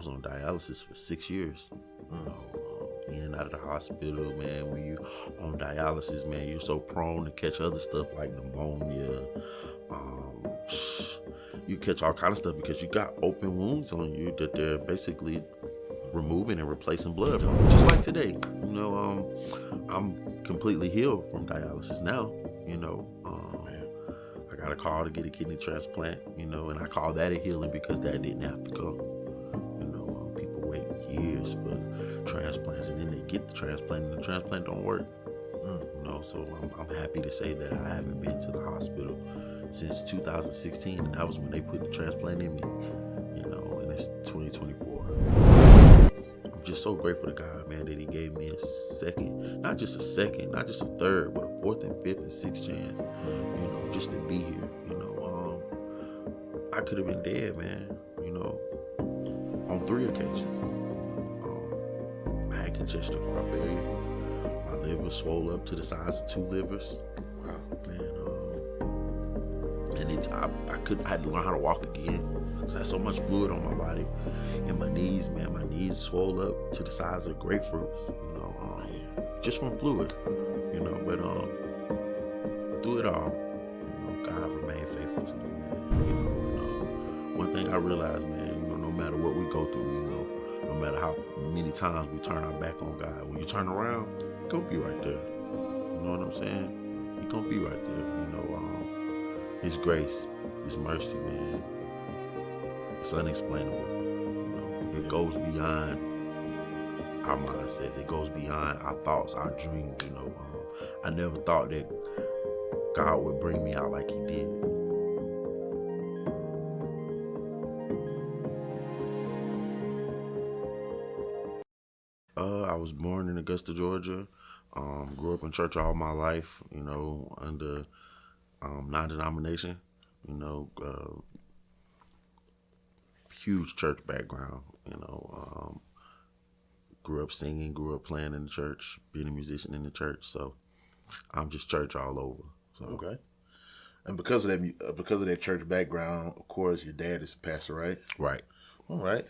was on dialysis for 6 years. You know, in and out of the hospital, man. When you on dialysis, man, you're so prone to catch other stuff like pneumonia. You catch all kind of stuff because you got open wounds on you that they're basically removing and replacing blood from. Just like today, you know, I'm completely healed from dialysis now. You know, I got a call to get a kidney transplant. You know, and I call that a healing because that didn't have to come. You know, people wait years for transplants and then they get the transplant and the transplant don't work. You know, so I'm happy to say that I haven't been to the hospital since 2016, and that was when they put the transplant in me. You know, and it's 2024. I'm just so grateful to God, man, that He gave me a second, not just a second, not just a third, but a fourth and fifth and sixth chance. You know, just to be here. You know, I could have been dead, man. You know, on 3 occasions. I had congestive heart failure. My liver swole up to the size of 2 livers. Wow, man. And I had to learn how to walk again because I had so much fluid on my body. And my knees, man, my knees swole up to the size of grapefruits. You know, just from fluid. You know, but through it all, you know, God remained faithful to me, man. You know, one thing I realized, man, you know, no matter what we go through, you know, no matter how many times we turn our back on God, when you turn around, He's gonna be right there. You know what I'm saying? He's gonna be right there. You know, His grace, His mercy, man, it's unexplainable. You know, it goes beyond our mindsets. It goes beyond our thoughts, our dreams. You know, I never thought that God would bring me out like He did. I was born in Augusta, Georgia. Grew up in church all my life, you know, under non-denomination, you know, huge church background, you know, grew up singing, grew up playing in the church, being a musician in the church, so I'm just church all over. So. Okay. And because of that church background, of course, your dad is a pastor, right? Right. All right.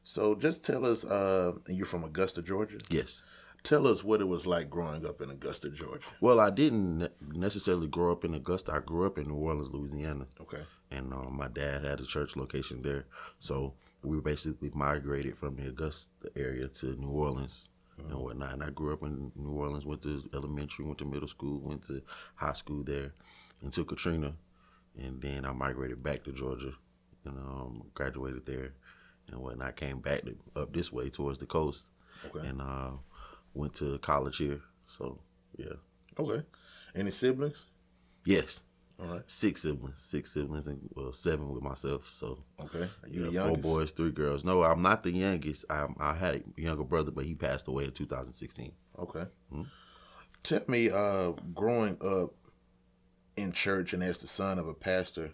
So just tell us, and you're from Augusta, Georgia? Yes. Tell us what it was like growing up in Augusta, Georgia. Well, I didn't necessarily grow up in Augusta. I grew up in New Orleans, Louisiana. Okay. And my dad had a church location there. So we basically migrated from the Augusta area to New Orleans and whatnot. And I grew up in New Orleans, went to elementary, went to middle school, went to high school there until Katrina. And then I migrated back to Georgia and graduated there and whatnot. Came back up this way towards the coast. Okay. And went to college here. So, yeah. Okay. Any siblings? Yes. All right. 6 siblings, and 7 with myself. So, okay. You the 4 youngest? boys, 3 girls. No, I'm not the youngest. I had a younger brother, but he passed away in 2016. Okay. Tell me, growing up in church and as the son of a pastor,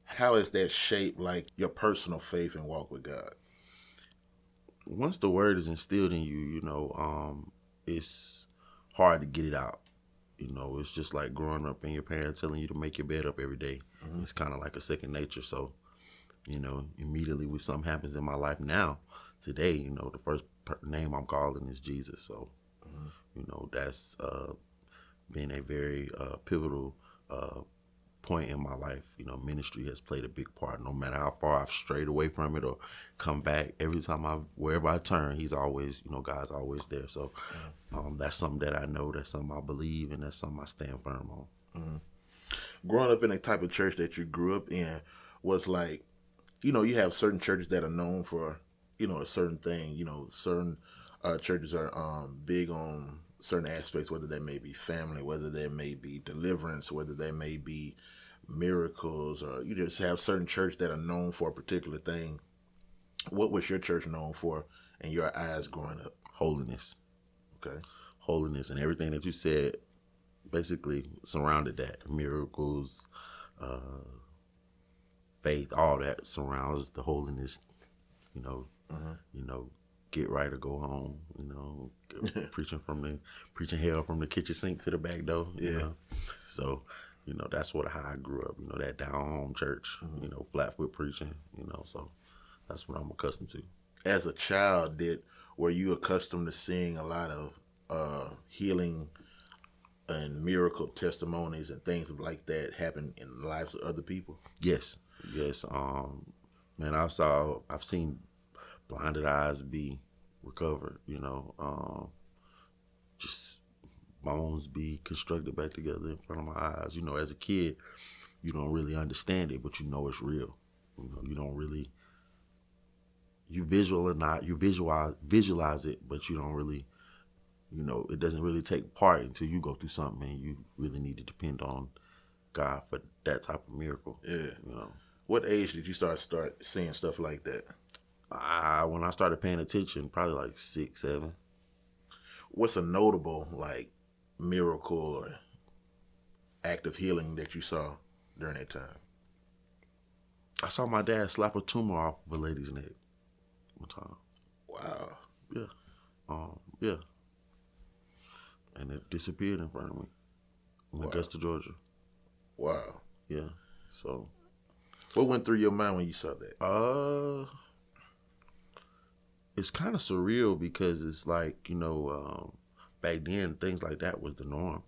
how has that shaped like your personal faith and walk with God? Once the word is instilled in you, you know, it's hard to get it out. You know, it's just like growing up and your parents telling you to make your bed up every day. It's kind of like a second nature. So, you know, immediately when something happens in my life now, today, you know, the first name I'm calling is Jesus. So, you know, that's been a very pivotal point in my life. You know, ministry has played a big part. No matter how far I've strayed away from it or come back, every time wherever I turn, He's always, you know, God's always there. So that's something that I know, that's something I believe, and that's something I stand firm on. Growing up in the type of church that you grew up in was like, you know, you have certain churches that are known for, you know, a certain thing. You know, certain churches are big on certain aspects, whether that may be family, whether there may be deliverance, whether there may be miracles, or you just have certain churches that are known for a particular thing. What was your church known for in your eyes growing up? Holiness. Okay. Holiness, and everything that you said basically surrounded that. Miracles, faith, all that surrounds the holiness. You know, you know, get right or go home. You know, preaching hell from the kitchen sink to the back door. You know? So, you know, that's how I grew up. You know, that down home church. You know, flat foot preaching. You know, so that's what I'm accustomed to. as a child, were you accustomed to seeing a lot of healing and miracle testimonies and things like that happen in the lives of other people? Yes, yes. Man, I've seen blinded eyes be recovered. Just bones be constructed back together in front of my eyes. As a kid, you don't really understand it, but you know it's real. You don't really you visual or not you visualize it, but you don't really it doesn't really take part until you go through something and you really need to depend on God for that type of miracle. Yeah. You know, What age did you start seeing stuff like that? when I started paying attention, probably like 6, 7. What's a notable like miracle or act of healing that you saw during that time? I saw my dad slap a tumor off of a lady's neck one time. Wow. Yeah. Yeah. And it disappeared in front of me in Augusta, Georgia. Wow. Yeah. So. What went through your mind when you saw that? It's kind of surreal because it's like, back then things like that was the norm,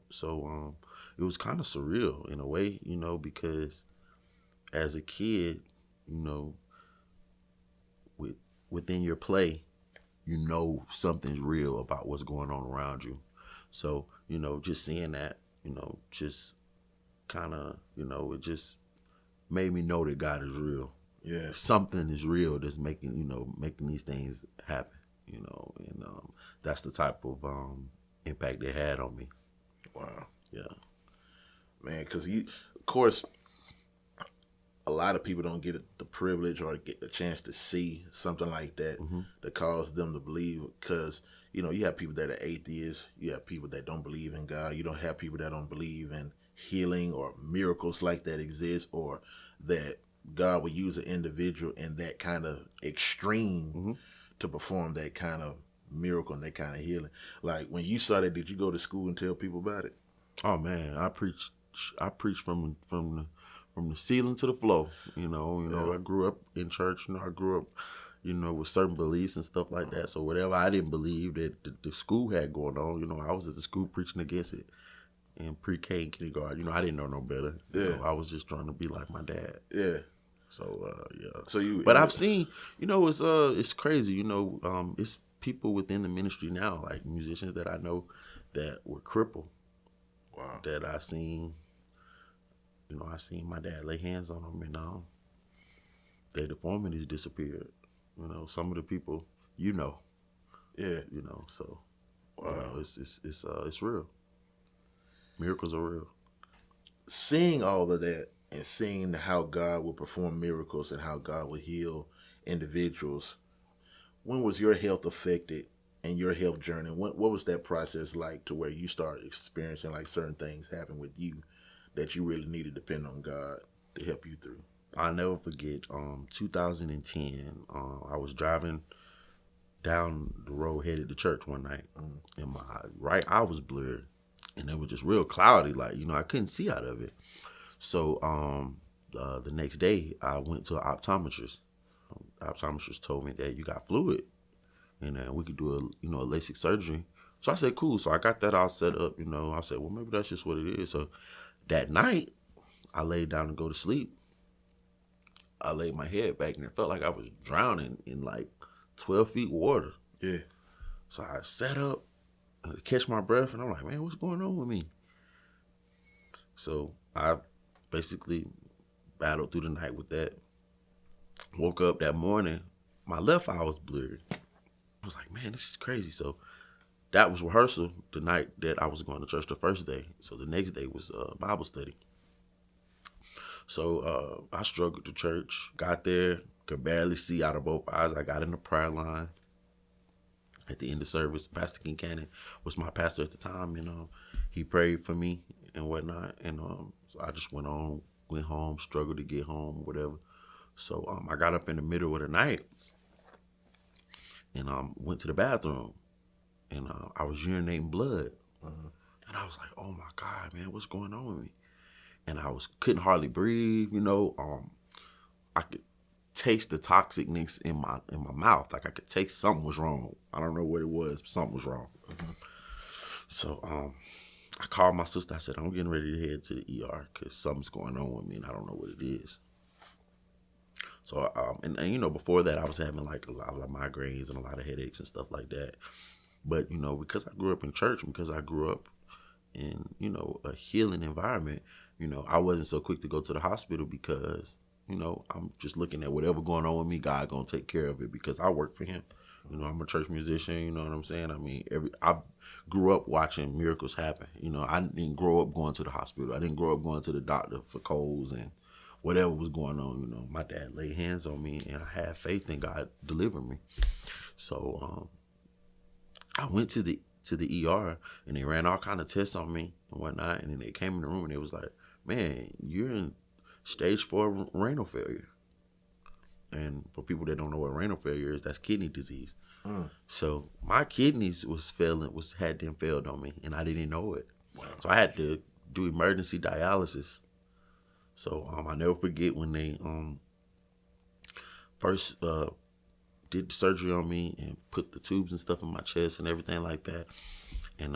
So it was kind of surreal in a way, because as a kid, within your play, something's real about what's going on around you. So, just seeing that, just kind of, it just made me know that God is real. Yeah. Something is real that's making these things happen, and that's the type of impact it had on me. Wow. Yeah. Man, because of course, a lot of people don't get the privilege or get the chance to see something like that that cause them to believe. Because you have people that are atheists, you have people that don't believe in God, you don't have people that don't believe in healing or miracles like that exist, or that God will use an individual in that kind of extreme to perform that kind of miracle and that kind of healing. Like when you saw that, did you go to school and tell people about it? Oh man, I preached from the ceiling to the floor. I grew up in church. I grew up, with certain beliefs and stuff like that. So whatever I didn't believe that the school had going on, I was at the school preaching against it. In pre-K and kindergarten, I didn't know no better. I was just trying to be like my dad. Yeah. So yeah. So but I've seen, it's crazy. It's people within the ministry now, like musicians that I know that were crippled. Wow. That I seen. I seen my dad lay hands on them, and their deformities disappeared. Some of the people, Yeah. So Wow. It's real. Miracles are real. Seeing all of that and seeing how God will perform miracles and how God will heal individuals, when was your health affected and your health journey? What was that process like to where you started experiencing like certain things happen with you that you really need to depend on God to help you through? I'll never forget 2010. I was driving down the road headed to church one night, and my right eye was blurred, and it was just real cloudy, like I couldn't see out of it. So the next day I went to an optometrist. The optometrist told me that you got fluid, and we could do a LASIK surgery. So I said cool. So I got that all set up. I said, well, maybe that's just what it is. So that night I laid down to go to sleep. I laid my head back and it felt like I was drowning in like 12 feet water. Yeah. So I sat up to catch my breath, and I'm like, man, what's going on with me? So I basically battled through the night with that. Woke up that morning, my left eye was blurred. I was like, man, this is crazy. So that was rehearsal the night that I was going to church the first day. So the next day was Bible study. So I struggled to church, got there, could barely see out of both eyes. I got in the prayer line. At the end of service, Pastor Kincannon was my pastor at the time, and he prayed for me and whatnot. And so I just went home, struggled to get home, whatever. So I got up in the middle of the night and went to the bathroom, and I was urinating blood. And I was like, oh my God, man, what's going on with me? And I couldn't hardly breathe, I could taste the toxicness in my mouth. Like I could taste something was wrong. I don't know what it was. Something was wrong. So I called my sister. I said, I'm getting ready to head to the ER because something's going on with me and I don't know what it is. So and you know, before that I was having like a lot of migraines and a lot of headaches and stuff like that. But you know, because I grew up in church, because I grew up in, you know, a healing environment, you know, I wasn't so quick to go to the hospital because, you know, I'm just looking at whatever going on with me, God gonna take care of it because I work for him. You know, I'm a church musician, you know what I'm saying? I mean, I grew up watching miracles happen. You know, I didn't grow up going to the hospital. I didn't grow up going to the doctor for colds and whatever was going on. You know, my dad laid hands on me and I had faith in God delivered me. So I went to the ER and they ran all kind of tests on me and whatnot. And then they came in the room and they was like, man, you're in stage 4 renal failure. And for people that don't know what renal failure is, that's kidney disease. So my kidneys had them failed on me, and I didn't know it. Wow. So I had to do emergency dialysis. So I never forget when they first did the surgery on me and put the tubes and stuff in my chest and everything like that. And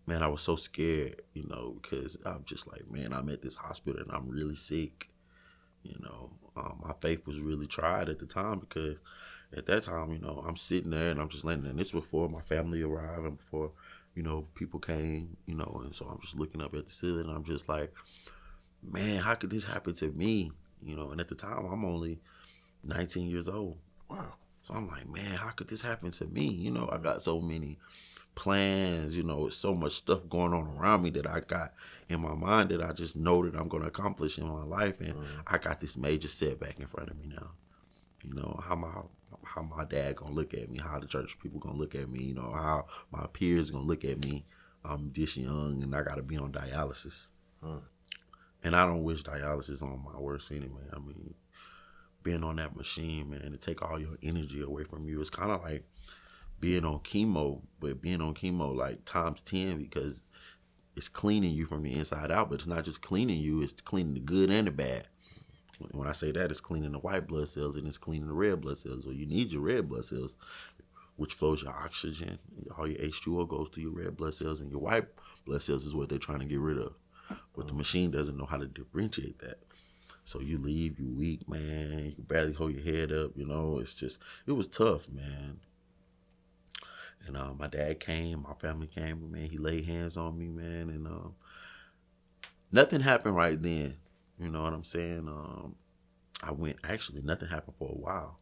man, I was so scared, you know, because I'm just like, man, I'm at this hospital and I'm really sick. You know, my faith was really tried at the time because at that time, you know, I'm sitting there and I'm just letting, and this before my family arrived and before, you know, people came, you know, and so I'm just looking up at the ceiling and I'm just like, man, how could this happen to me? You know, and at the time I'm only 19 years old. Wow. So I'm like, man, how could this happen to me? You know, I got so many plans, you know, so much stuff going on around me that I got in my mind that I just know that I'm going to accomplish in my life. And I got this major setback in front of me now. You know, how my dad going to look at me, how the church people going to look at me, you know, how my peers going to look at me. I'm this young and I got to be on dialysis. And I don't wish dialysis on my worst enemy. I mean, being on that machine, man, to take all your energy away from you, it's kind of like being on chemo, but being on chemo like times 10 because it's cleaning you from the inside out, but it's not just cleaning you, it's cleaning the good and the bad. When I say that, it's cleaning the white blood cells and it's cleaning the red blood cells. Well, you need your red blood cells, which flows your oxygen. All your H2O goes to your red blood cells, and your white blood cells is what they're trying to get rid of. But the machine doesn't know how to differentiate that. So you leave, you weak, man. You can barely hold your head up, you know. It was tough, man. And my dad came, my family came, man. He laid hands on me, man. And nothing happened right then. You know what I'm saying? Actually, nothing happened for a while.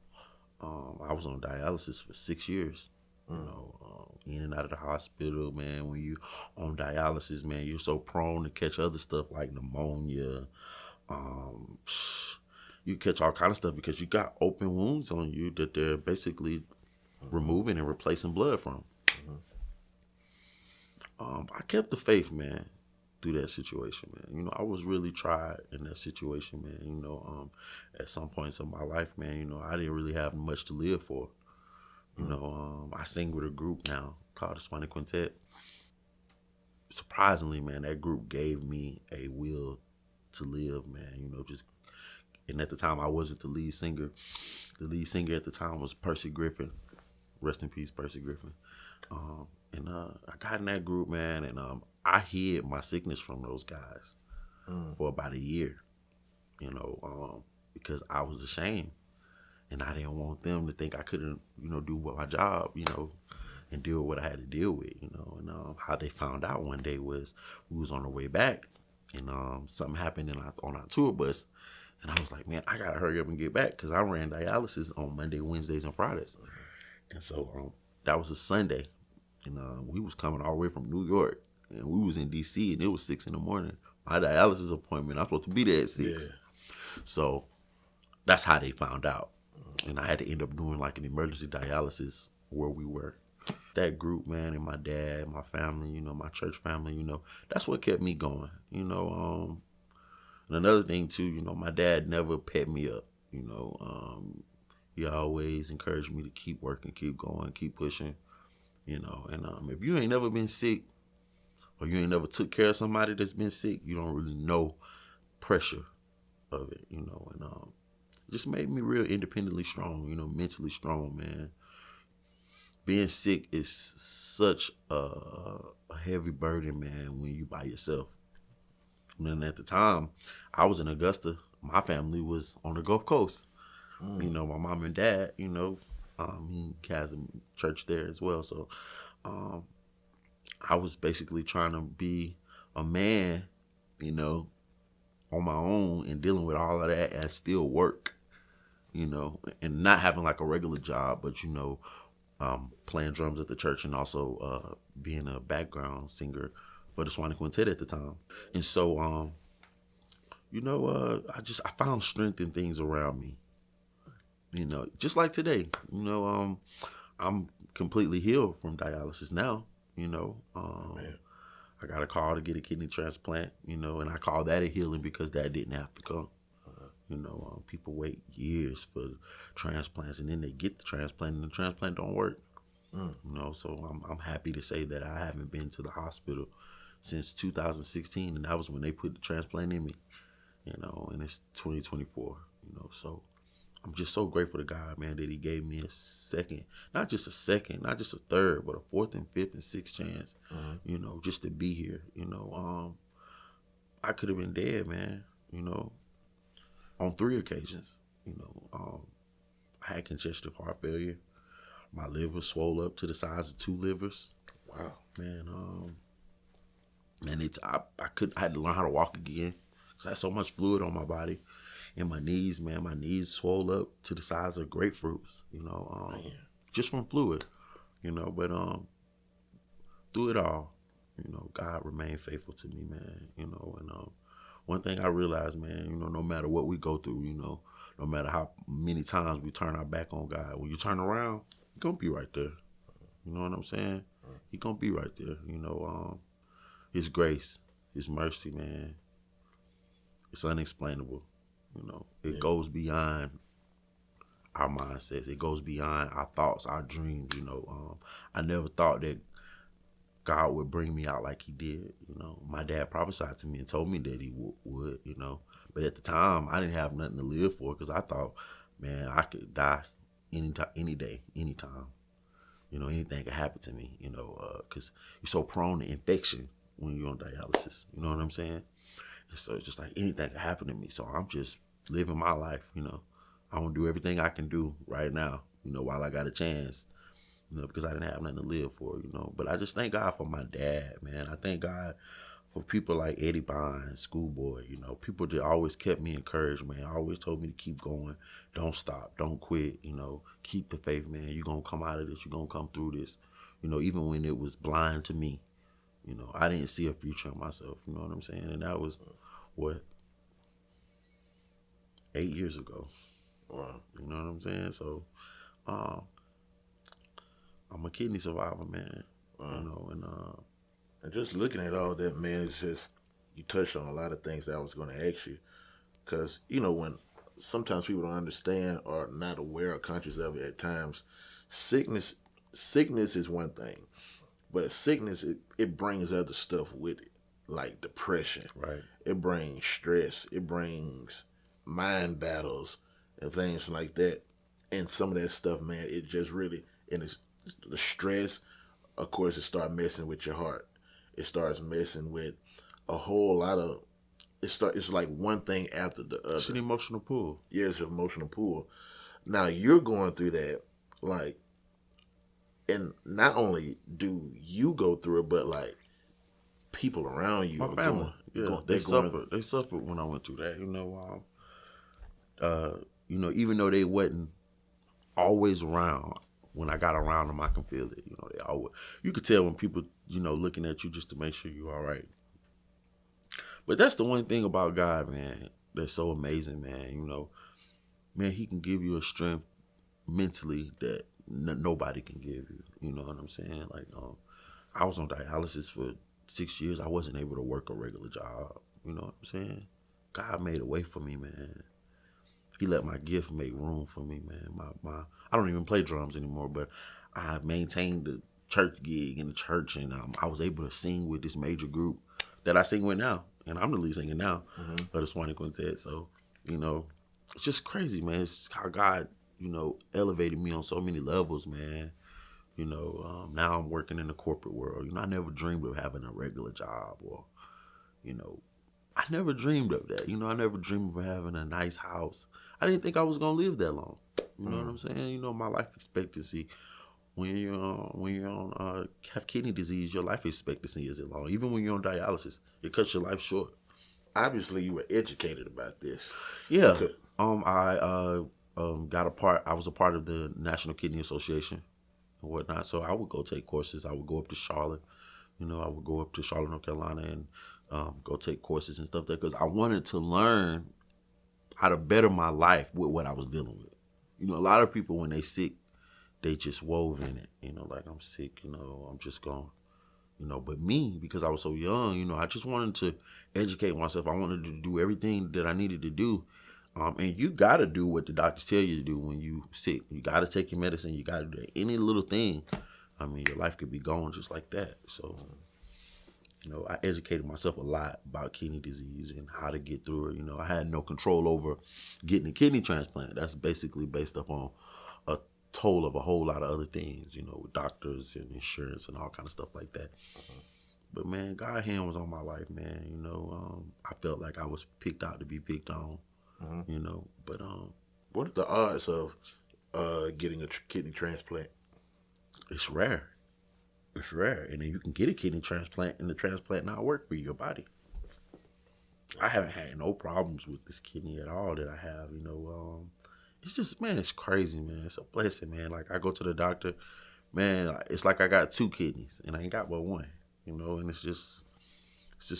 I was on dialysis for 6 years. You know, in and out of the hospital, man. When you on dialysis, man, you're so prone to catch other stuff like pneumonia. You catch all kind of stuff because you got open wounds on you that they're basically removing and replacing blood from. I kept the faith, man, through that situation, man. You know, I was really tried in that situation, man. You know, at some points of my life, man, you know, I didn't really have much to live for. You know, I sing with a group now called the Swanee Quintet. Surprisingly, man, that group gave me a will to live, man. You know, and at the time I wasn't the lead singer. The lead singer at the time was Percy Griffin. Rest in peace, Percy Griffin. And I got in that group, man, and I hid my sickness from those guys for about a year, you know, because I was ashamed. And I didn't want them to think I couldn't, you know, do my job, you know, and deal with what I had to deal with, you know. And how they found out one day was we was on the way back, and something happened on our tour bus. And I was like, man, I got to hurry up and get back because I ran dialysis on Monday, Wednesdays, and Fridays. And so that was a Sunday. And we was coming all the way from New York. And we was in D.C. and it was 6 a.m. My dialysis appointment, I was supposed to be there at 6. Yeah. So that's how they found out. And I had to end up doing like an emergency dialysis where we were. That group, man, and my dad, my family, you know, my church family, you know, that's what kept me going, you know. And another thing too, you know, my dad never pet me up, you know. He always encouraged me to keep working, keep going, keep pushing, you know. And if you ain't never been sick or you ain't never took care of somebody that's been sick, you don't really know pressure of it, you know. And just made me real independently strong, mentally strong, man. Being sick is such a heavy burden, man, when you by yourself. And at the time, I was in Augusta. My family was on the Gulf Coast. My mom and dad, he has a church there as well. So I was basically trying to be a man, on my own and dealing with all of that and still work, and not having like a regular job, but, playing drums at the church and also being a background singer for the Swanee Quintet at the time. And so, I found strength in things around me. Just like today, I'm completely healed from dialysis now, I got a call to get a kidney transplant, and I call that a healing because that didn't have to come. People wait years for transplants and then they get the transplant and the transplant don't work. So I'm happy to say that I haven't been to the hospital since 2016, and that was when they put the transplant in me, and it's 2024, so I'm just so grateful to God, man, that he gave me a second, not just a third, but a fourth and fifth and sixth chance, just to be here. I could have been dead, man, on 3 occasions. I had congestive heart failure. My liver swole up to the size of 2 livers. Wow. Man, and I had to learn how to walk again because I had so much fluid on my body. And my knees, man, swole up to the size of grapefruits, just from fluid, but through it all, God remained faithful to me, man, and one thing I realized, man, no matter what we go through, no matter how many times we turn our back on God, when you turn around, He's going to be right there. You know what I'm saying? He's going to be right there, His grace, His mercy, man, it's unexplainable. It goes beyond our mindsets. It goes beyond our thoughts, our dreams. I never thought that God would bring me out like he did. My dad prophesied to me and told me that he would, but at the time I didn't have nothing to live for because I thought, man, I could die any day, anytime. Anything could happen to me, because you're so prone to infection when you're on dialysis. You know what I'm saying? So it's just like anything can happen to me. So I'm just living my life, I want to do everything I can do right now, while I got a chance, because I didn't have nothing to live for, But I just thank God for my dad, man. I thank God for people like Eddie Bond, Schoolboy, people that always kept me encouraged, man. Always told me to keep going. Don't stop. Don't quit, Keep the faith, man. You're going to come out of this. You're going to come through this, even when it was blind to me. I didn't see a future in myself, you know what I'm saying? And that was, 8 years ago. Wow. You know what I'm saying? So, I'm a kidney survivor, man. Wow. And just looking at all that, man, it's just, you touched on a lot of things that I was going to ask you. Because, when sometimes people don't understand or not aware or conscious of it at times, sickness is one thing. But sickness, it brings other stuff with it, like depression. Right. It brings stress. It brings mind battles and things like that. And some of that stuff, man, it just really, and it's the stress, of course, it starts messing with your heart. It starts messing with a whole lot of, it's like one thing after the other. It's an emotional pull. Yeah, it's an emotional pull. Now, you're going through that, like, and not only do you go through it, but like people around you. My family, they suffered. They suffered when I went through that. Even though they wasn't always around, when I got around them, I can feel it. They always. You could tell when people, looking at you just to make sure you're all right. But that's the one thing about God, man. That's so amazing, man. Man, He can give you a strength mentally that nobody can give you. You know what I'm saying? Like, I was on dialysis for 6 years. I wasn't able to work a regular job. You know what I'm saying? God made a way for me, man. He let my gift make room for me, man. I don't even play drums anymore, but I maintained the church gig in the church, and I was able to sing with this major group that I sing with now, and I'm the lead singer now of the Swanee Quintet. So, it's just crazy, man. It's how God, elevated me on so many levels, man. Now I'm working in the corporate world. I never dreamed of having a regular job or, you know, I never dreamed of that. I never dreamed of having a nice house. I didn't think I was gonna live that long. You know what I'm saying? My life expectancy when you're on have kidney disease, your life expectancy isn't long. Even when you're on dialysis, it cuts your life short. Obviously, you were educated about this. Yeah. Because, I was a part of the National Kidney Association and whatnot. So I would go take courses. I would go up to Charlotte. I would go up to Charlotte, North Carolina, and go take courses and stuff there because I wanted to learn how to better my life with what I was dealing with. A lot of people when they sick, they just wove in it. Like I'm sick. I'm just going. But me, because I was so young, I just wanted to educate myself. I wanted to do everything that I needed to do. And you got to do what the doctors tell you to do when you sick. You got to take your medicine. You got to do any little thing. Your life could be gone just like that. So, I educated myself a lot about kidney disease and how to get through it. I had no control over getting a kidney transplant. That's basically based upon a toll of a whole lot of other things, with doctors and insurance and all kind of stuff like that. But man, God's hand was on my life, man. I felt like I was picked out to be picked on. But what are the odds of getting a kidney transplant? it's rare. It's rare, and then you can get a kidney transplant, and the transplant not work for your body. I haven't had no problems with this kidney at all that I have. It's just, man, it's crazy, man. It's a blessing, man. Like I go to the doctor, man. It's like I got two kidneys, and I ain't got but one. And it's just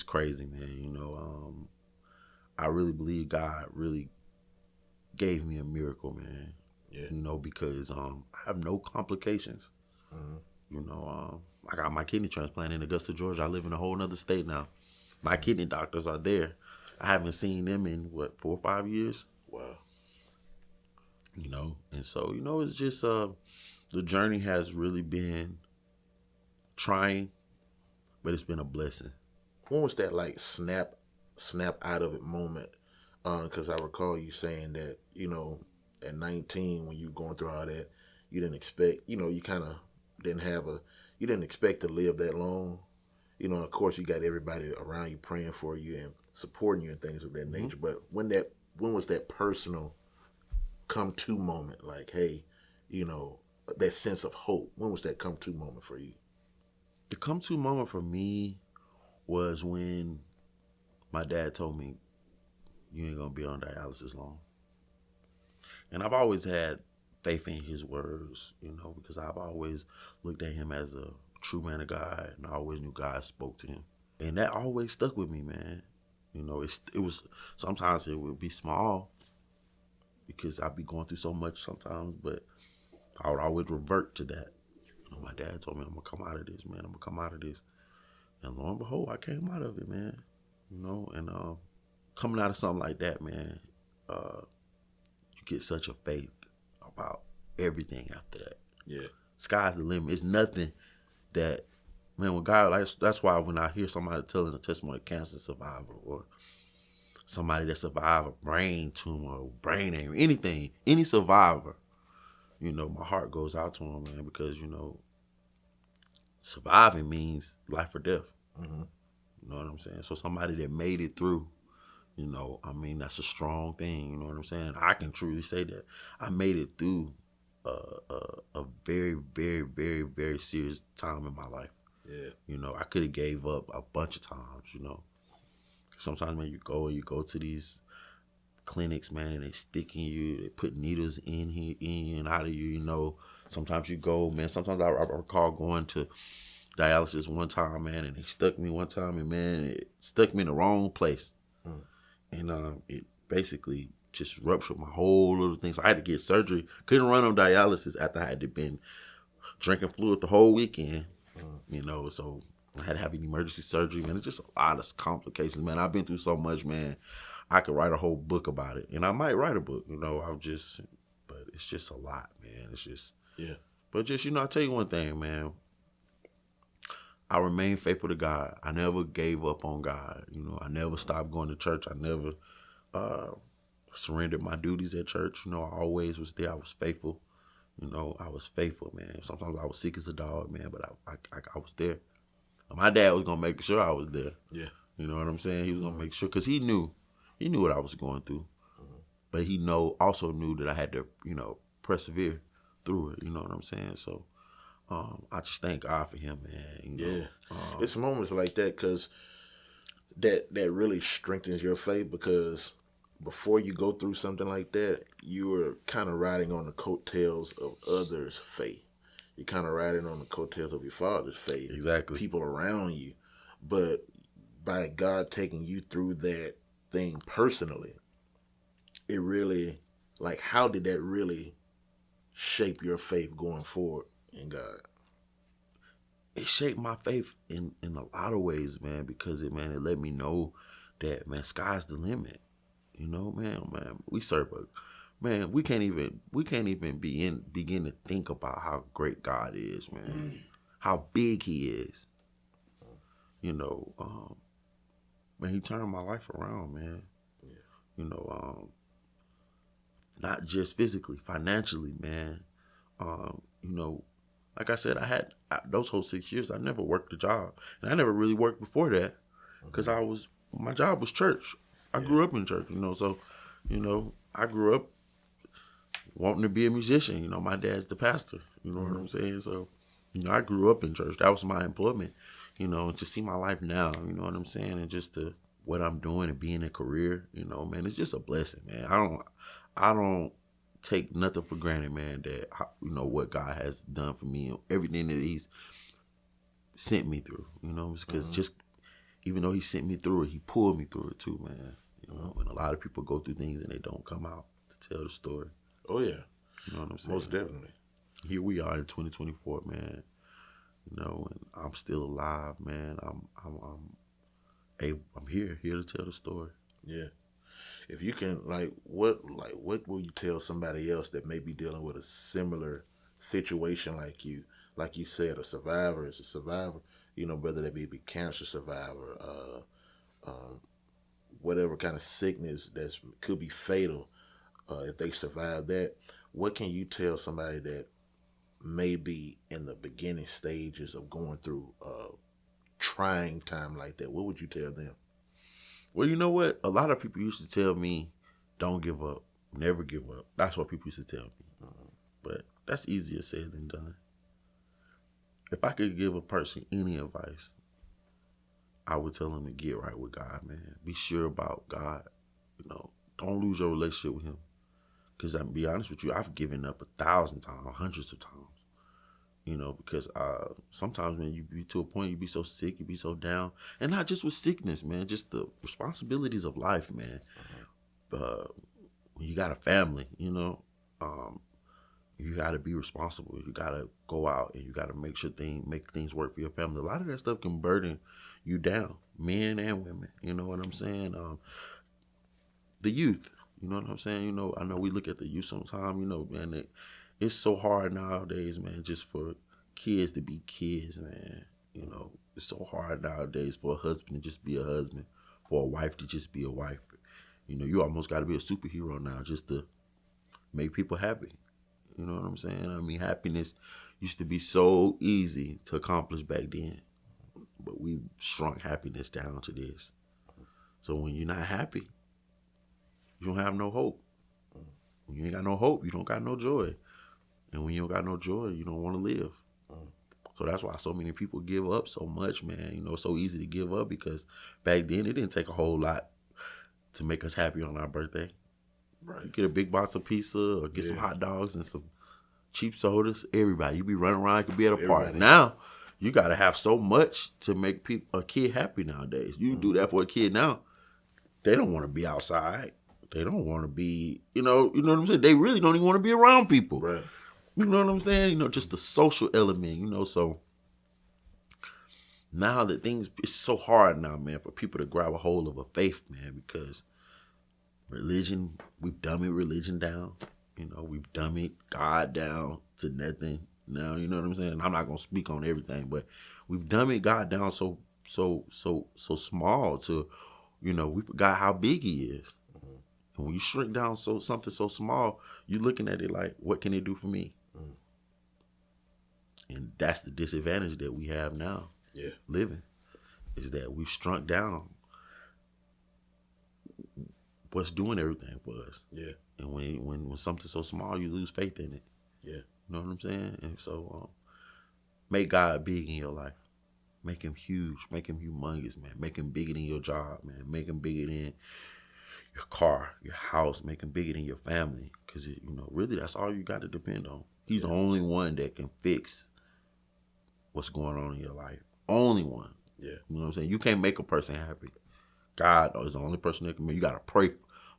crazy, man. I really believe God really gave me a miracle, man. Yeah. Because I have no complications. I got my kidney transplant in Augusta, Georgia. I live in a whole nother state now. My kidney doctors are there. I haven't seen them in 4 or 5 years. Wow. And so, it's just the journey has really been trying, but it's been a blessing. When was that like snap out of it moment? Because I recall you saying that, at 19 when you were going through all that, you didn't expect, you kind of you didn't expect to live that long. Of course you got everybody around you praying for you and supporting you and things of that nature. But when was that personal come to moment? Like, hey, that sense of hope. When was that come to moment for you? The come to moment for me was when my dad told me, you ain't gonna be on dialysis long. And I've always had faith in his words, because I've always looked at him as a true man of God, and I always knew God spoke to him. And that always stuck with me, man. It was, sometimes it would be small because I'd be going through so much sometimes, but I would always revert to that. My dad told me, I'm gonna come out of this, man. I'm gonna come out of this. And lo and behold, I came out of it, man. And coming out of something like that, man, you get such a faith about everything after that. Yeah. Sky's the limit. It's nothing that, man, when God, that's why when I hear somebody telling a testimony of cancer survivor or somebody that survived a brain tumor or brain injury, anything, any survivor, my heart goes out to them, man, because, surviving means life or death. Mm-hmm. You know what I'm saying? So somebody that made it through, that's a strong thing. You know what I'm saying? I can truly say that I made it through a very, very, very, very serious time in my life. Yeah. I could have gave up a bunch of times, Sometimes, man, you go to these clinics, man, and they stick in you, they put needles in you and out of you, Sometimes you go, man, sometimes I recall going to dialysis one time, man, and they stuck me one time, and man, it stuck me in the wrong place. And it basically just ruptured my whole little thing. So I had to get surgery. Couldn't run on dialysis after I had been drinking fluid the whole weekend. So I had to have an emergency surgery, man. It's just a lot of complications, man. I've been through so much, man. I could write a whole book about it. And I might write a book, but it's just a lot, man. It's just, yeah. But just, I'll tell you one thing, man. I remained faithful to God. I never gave up on God. I never stopped going to church. I never surrendered my duties at church. You know, I always was there. I was faithful. You know, I was faithful, man. Sometimes I was sick as a dog, man, but I was there. My dad was gonna make sure I was there. Yeah. You know what I'm saying? He was gonna make sure, because he knew what I was going through, but he also knew that I had to, you know, persevere through it. You know what I'm saying? So, I just thank God for him, man. You know? It's moments like that because that really strengthens your faith, because before you go through something like that, you are kind of riding on the coattails of others' faith. You're kind of riding on the coattails of your father's faith. Exactly. People around you. But by God taking you through that thing personally, it really, like, how did that really shape your faith going forward in God? It shaped my faith in a lot of ways, man, because it let me know that, man, sky's the limit. You know, man, we serve man, we can't even begin to think about how great God is, man. How big he is. You know, man, he turned my life around, man. Yeah. You know, not just physically, financially, man. You know, like I said, those whole 6 years, I never worked a job. And I never really worked before that, because my job was church. I grew up in church, you know, so, you know, I grew up wanting to be a musician. You know, my dad's the pastor, you know what I'm saying? So, you know, I grew up in church. That was my employment, you know, and to see my life now, you know what I'm saying? And just what I'm doing and being a career, you know, man, it's just a blessing, man. I don't take nothing for granted, man, that, you know, what God has done for me and everything that he's sent me through, you know, because just, even though he sent me through it, he pulled me through it too, man. You know, and a lot of people go through things and they don't come out to tell the story. Oh, yeah. You know what I'm saying? Most definitely. Here we are in 2024, man. You know, and I'm still alive, man. I'm here to tell the story. Yeah. If you can, what will you tell somebody else that may be dealing with a similar situation like you? Like you said, a survivor is a survivor. You know, whether that be a cancer survivor, whatever kind of sickness that could be fatal, if they survive that, what can you tell somebody that may be in the beginning stages of going through a trying time like that? What would you tell them? Well, you know what? A lot of people used to tell me, don't give up, never give up. That's what people used to tell me. But that's easier said than done. If I could give a person any advice, I would tell them to get right with God, man. Be sure about God. You know, don't lose your relationship with him. Because I'm be honest with you, I've given up 1,000 times, hundreds of times. You know, because sometimes, man, you be to a point, you be so sick, you be so down. And not just with sickness, man, just the responsibilities of life, man. When you got a family, you know, you got to be responsible. You got to go out and you got to make things work for your family. A lot of that stuff can burden you down, men and women. You know what I'm saying? The youth, you know what I'm saying? You know, I know we look at the youth sometimes, you know, man, it's so hard nowadays, man, just for kids to be kids, man. You know, it's so hard nowadays for a husband to just be a husband, for a wife to just be a wife. You know, you almost got to be a superhero now just to make people happy. You know what I'm saying? I mean, happiness used to be so easy to accomplish back then, but we shrunk happiness down to this. So when you're not happy, you don't have no hope. When you ain't got no hope, you don't got no joy. And when you don't got no joy, you don't want to live. So that's why so many people give up so much, man. You know, it's so easy to give up because back then it didn't take a whole lot to make us happy on our birthday. Right. You get a big box of pizza or get some hot dogs and some cheap sodas. Everybody, you be running around, you could be at a party. Now, you got to have so much to make a kid happy nowadays. You do that for a kid now, they don't want to be outside. They don't want to be, you know what I'm saying? They really don't even want to be around people. Right. You know what I'm saying? You know, just the social element, you know, so now that it's so hard now, man, for people to grab a hold of a faith, man, because religion, we've dummied religion down. You know, we've dummied God down to nothing now, you know what I'm saying? I'm not going to speak on everything, but we've dummied God down so small to, you know, we forgot how big he is. And when you shrink down something so small, you're looking at it like, what can it do for me? And that's the disadvantage that we have now. Yeah. Living is that we've shrunk down what's doing everything for us. Yeah. And when something's so small, you lose faith in it. Yeah. You know what I'm saying? And so make God big in your life. Make him huge. Make him humongous, man. Make him bigger than your job, man. Make him bigger than your car, your house. Make him bigger than your family. Because, really that's all you got to depend on. He's the only one that can fix what's going on in your life. Only one. Yeah. You know what I'm saying? You can't make a person happy. God is the only person that can make. You got to pray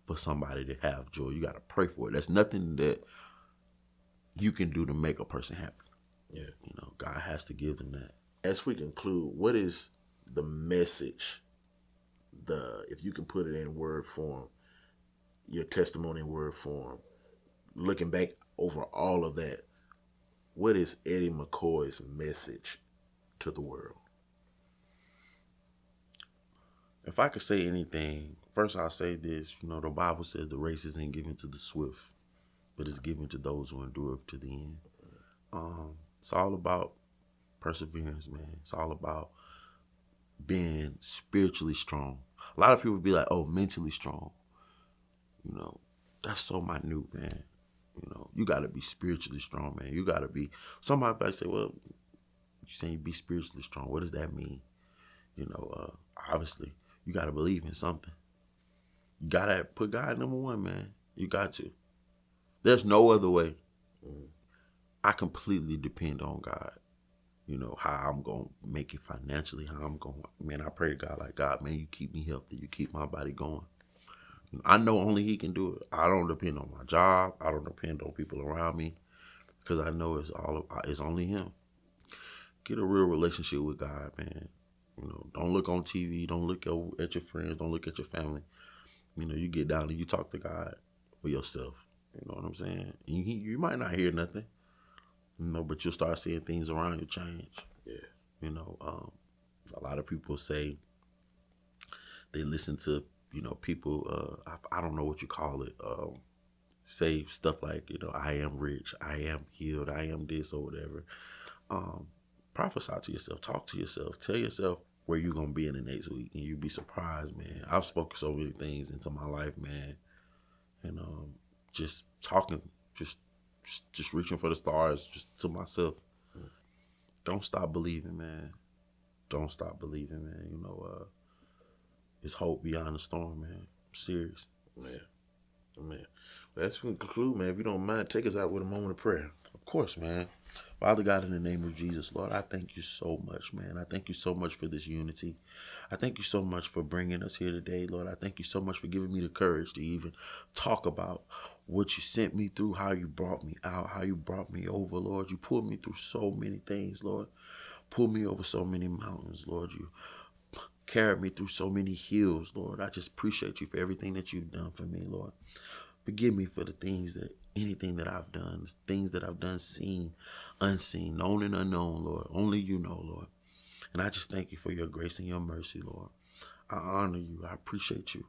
for somebody to have joy. You got to pray for it. There's nothing that you can do to make a person happy. Yeah. God has to give them that. As we conclude, what is the message, if you can put it in word form, your testimony in word form, looking back over all of that, what is Eddie McCoy's message to the world? If I could say anything, first I'll say this. The Bible says the race isn't given to the swift, but it's given to those who endure to the end. It's all about perseverance, man. It's all about being spiritually strong. A lot of people be like, oh, mentally strong. That's so minute, man. You got to be spiritually strong, man. You got to be, somebody might say, well, you saying you be spiritually strong. What does that mean? Obviously, you got to believe in something. You got to put God number one, man. You got to. There's no other way. I completely depend on God. How I'm going to make it financially, how I'm going, man, I pray to God like, God, man, you keep me healthy. You keep my body going. I know only he can do it. I don't depend on my job. I don't depend on people around me because I know it's only him. Get a real relationship with God, man. Don't look on TV. Don't look at your friends. Don't look at your family. You get down and you talk to God for yourself. You know what I'm saying? You might not hear nothing, but you'll start seeing things around you change. Yeah. A lot of people say they listen to, people, I don't know what you call it, say stuff like, I am rich, I am healed, I am this or whatever. Prophesy to yourself, talk to yourself, tell yourself where you're going to be in the next week, and you'll be surprised, man. I've spoken so many things into my life, man, and just talking, just reaching for the stars, just to myself. Don't stop believing, man. Don't stop believing, man. It's hope beyond the storm, man. I'm serious. Man. Well, that's going to conclude, man. If you don't mind, take us out with a moment of prayer. Of course, man. Father God, in the name of Jesus, Lord, I thank you so much, man. I thank you so much for this unity. I thank you so much for bringing us here today, Lord. I thank you so much for giving me the courage to even talk about what you sent me through, how you brought me out, how you brought me over, Lord. You pulled me through so many things, Lord. Pulled me over so many mountains, Lord. You carried me through so many hills, Lord. I just appreciate you for everything that you've done for me, Lord. Forgive me for anything that I've done, things that I've done, seen, unseen, known and unknown, Lord. Only you know, Lord. And I just thank you for your grace and your mercy, Lord. I honor you. I appreciate you.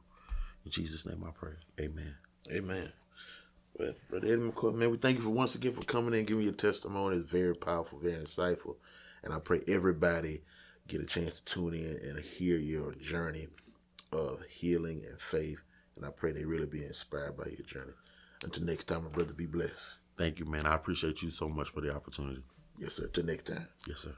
In Jesus' name I pray. Amen. Amen. Well, Brother Eddie McCoy, man, we thank you once again for coming in and giving your testimony. It's very powerful, very insightful. And I pray everybody get a chance to tune in and hear your journey of healing and faith. And I pray they really be inspired by your journey. Until next time, my brother, be blessed. Thank you, man. I appreciate you so much for the opportunity. Yes, sir. Till next time. Yes, sir.